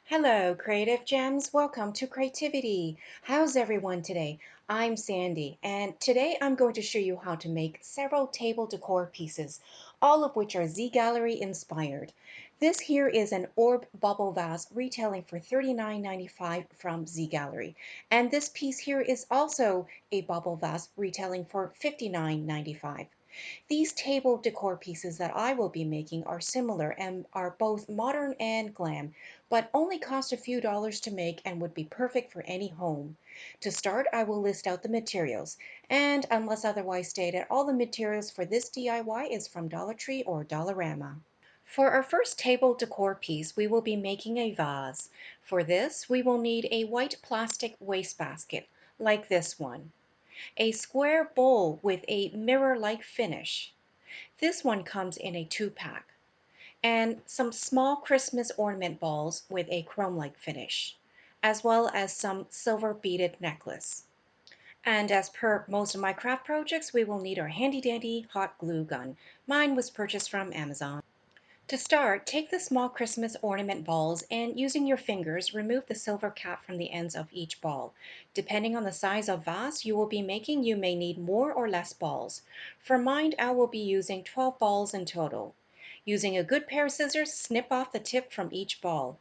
Hello, creative gems. Welcome to Creativity. How's everyone today? I'm Sandy, and today I'm going to show you how to make several table decor pieces, all of which are Z Gallerie inspired. This here is an Orb Bauble Vase retailing for $39.95 from Z Gallerie, and this piece here is also a Bauble Vase retailing for $59.95. These table decor pieces that I will be making are similar and are both modern and glam, but only cost a few dollars to make and would be perfect for any home. To start, I will list out the materials, and unless otherwise stated, all the materials for this DIY is from Dollar Tree or Dollarama. For our first table decor piece, we will be making a vase. For this, we will need a white plastic wastebasket, like this one, a square bowl with a mirror-like finish. This one comes in a 2-pack, and some small Christmas ornament balls with a chrome-like finish, as well as some silver beaded necklace. And as per most of my craft projects, we will need our handy dandy hot glue gun. Mine was purchased from Amazon. To start, take the small Christmas ornament balls and using your fingers, remove the silver cap from the ends of each ball. Depending on the size of vase you will be making, you may need more or less balls. For mine, I will be using 12 balls in total. Using a good pair of scissors, snip off the tip from each ball.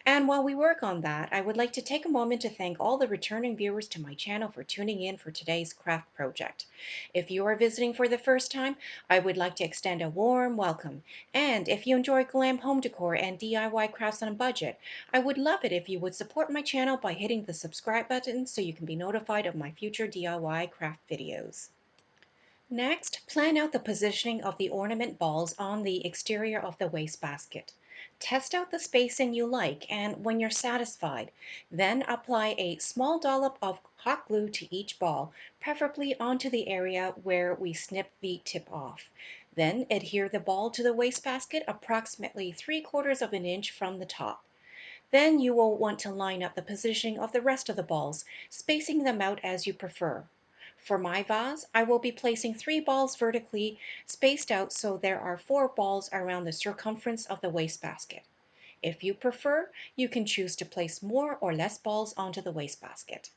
And while we work on that, I would like to take a moment to thank all the returning viewers to my channel for tuning in for today's craft project. If you are visiting for the first time, I would like to extend a warm welcome. And if you enjoy glam home decor and DIY crafts on a budget, I would love it if you would support my channel by hitting the subscribe button so you can be notified of my future DIY craft videos. Next, plan out the positioning of the ornament balls on the exterior of the wastebasket. Test out the spacing you like, and when you're satisfied, then apply a small dollop of hot glue to each ball, preferably onto the area where we snipped the tip off. Then adhere the ball to the wastebasket approximately 3/4 of an inch from the top. Then you will want to line up the positioning of the rest of the balls, spacing them out as you prefer. For my vase, I will be placing 3 balls vertically spaced out so there are 4 balls around the circumference of the wastebasket. If you prefer, you can choose to place more or less balls onto the wastebasket.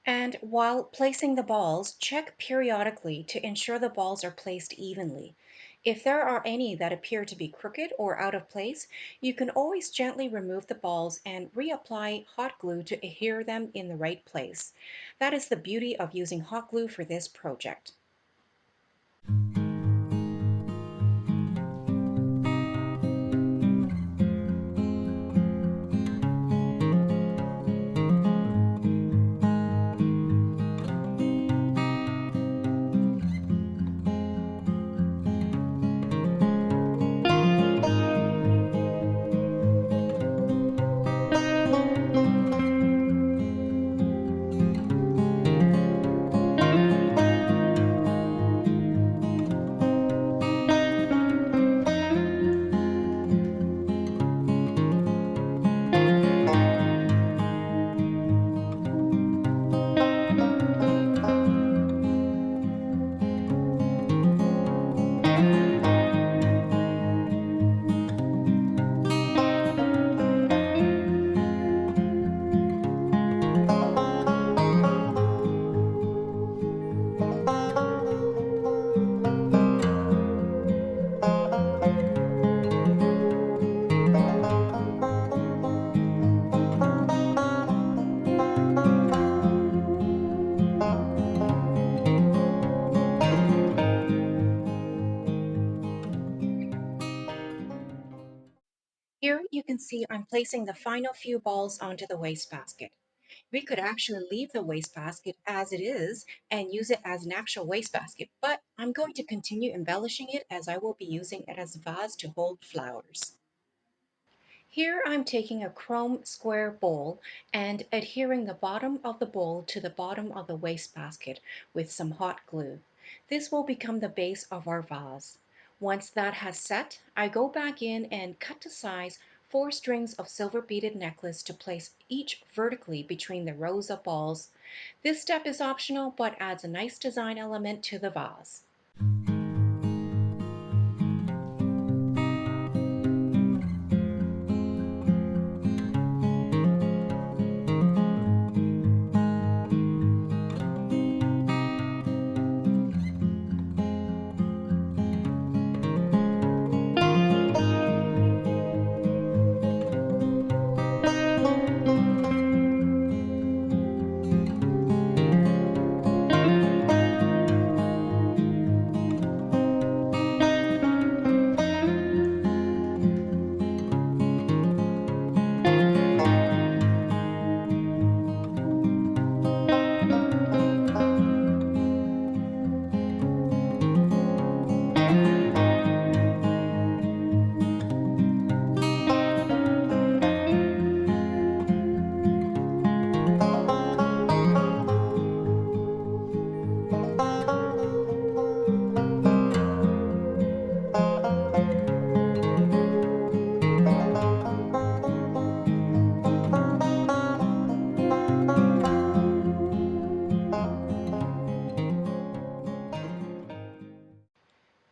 And while placing the balls, check periodically to ensure the balls are placed evenly. If there are any that appear to be crooked or out of place, you can always gently remove the balls and reapply hot glue to adhere them in the right place. That is the beauty of using hot glue for this project. Here you can see I'm placing the final few balls onto the wastebasket. We could actually leave the wastebasket as it is and use it as an actual wastebasket, but I'm going to continue embellishing it as I will be using it as a vase to hold flowers. Here I'm taking a chrome square bowl and adhering the bottom of the bowl to the bottom of the wastebasket with some hot glue. This will become the base of our vase. Once that has set, I go back in and cut to size 4 strings of silver beaded necklace to place each vertically between the rows of balls. This step is optional but adds a nice design element to the vase.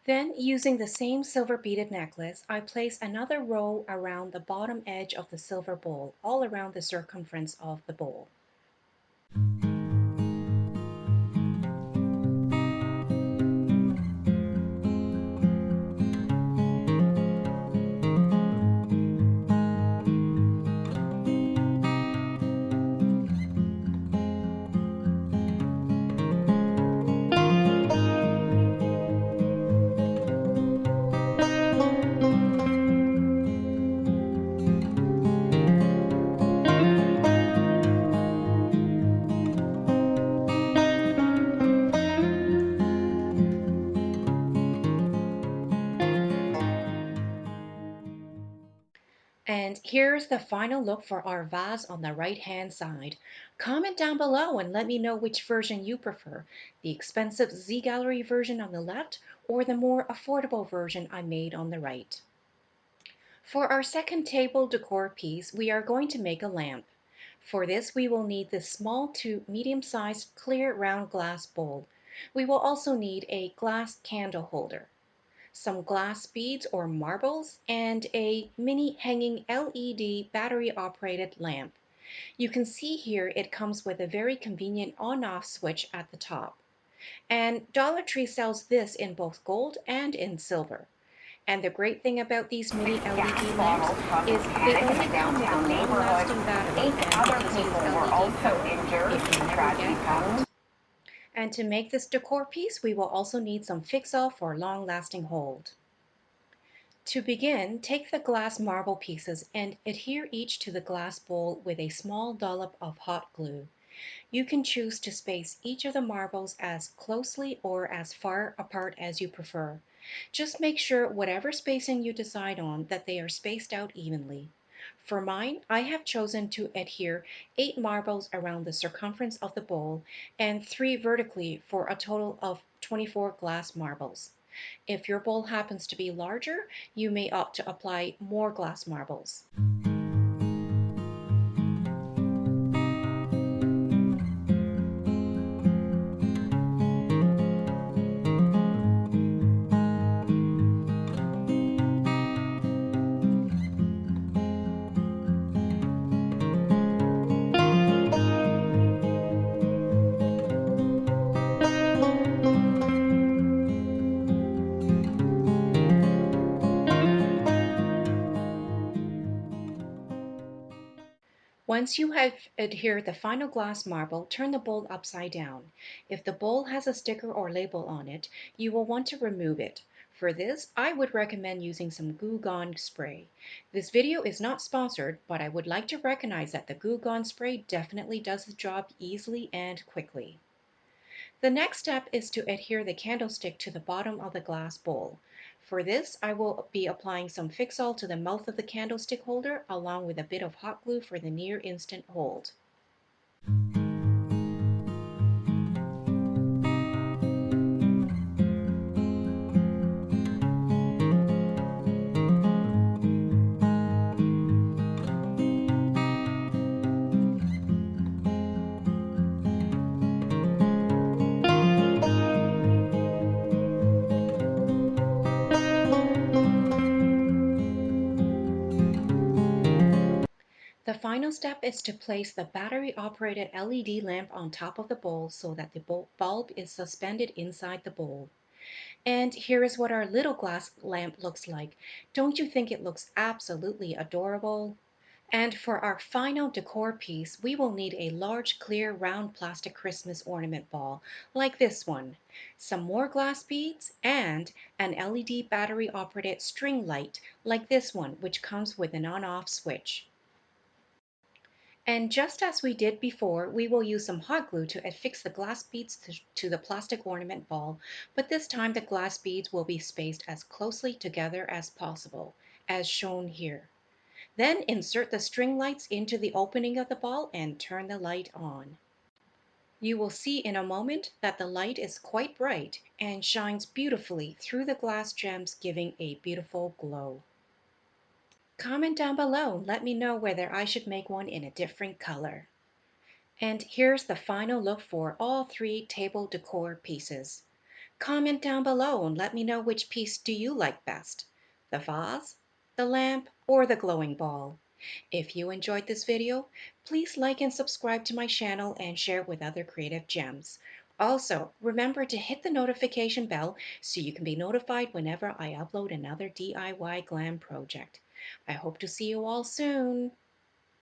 Then, using the same silver beaded necklace, I place another row around the bottom edge of the silver bowl, all around the circumference of the bowl. And here's the final look for our vase on the right hand side. Comment down below and let me know which version you prefer, the expensive Z Gallerie version on the left or the more affordable version I made on the right. For our second table decor piece, we are going to make a lamp. For this, we will need this small to medium-sized clear round glass bowl. We will also need a glass candle holder, some glass beads or marbles, and a mini hanging LED battery-operated lamp. You can see here it comes with a very convenient on-off switch at the top. And Dollar Tree sells this in both gold and in silver. And the great thing about these mini LED lamps is they only come with a long-lasting battery, and because these LED power, it will never get hot. And to make this decor piece, we will also need some fix-all for long-lasting hold. To begin, take the glass marble pieces and adhere each to the glass bowl with a small dollop of hot glue. You can choose to space each of the marbles as closely or as far apart as you prefer. Just make sure whatever spacing you decide on that they are spaced out evenly. For mine, I have chosen to adhere 8 marbles around the circumference of the bowl and 3 vertically for a total of 24 glass marbles. If your bowl happens to be larger, you may opt to apply more glass marbles. Once you have adhered the final glass marble, turn the bowl upside down. If the bowl has a sticker or label on it, you will want to remove it. For this, I would recommend using some Goo Gone spray. This video is not sponsored, but I would like to recognize that the Goo Gone spray definitely does the job easily and quickly. The next step is to adhere the candlestick to the bottom of the glass bowl. For this, I will be applying some fix-all to the mouth of the candlestick holder along with a bit of hot glue for the near instant hold. The final step is to place the battery-operated LED lamp on top of the bowl so that the bulb is suspended inside the bowl. And here is what our little glass lamp looks like. Don't you think it looks absolutely adorable? And for our final decor piece, we will need a large clear round plastic Christmas ornament ball like this one, some more glass beads, and an LED battery operated string light like this one, which comes with an on-off switch. And just as we did before, we will use some hot glue to affix the glass beads to the plastic ornament ball, but this time the glass beads will be spaced as closely together as possible, as shown here. Then insert the string lights into the opening of the ball and turn the light on. You will see in a moment that the light is quite bright and shines beautifully through the glass gems, giving a beautiful glow. Comment down below, let me know whether I should make one in a different color. And here's the final look for all 3 table decor pieces. Comment down below and let me know which piece do you like best, the vase, the lamp, or the glowing ball. If you enjoyed this video, please like and subscribe to my channel and share it with other creative gems. Also, remember to hit the notification bell so you can be notified whenever I upload another DIY glam project. I hope to see you all soon.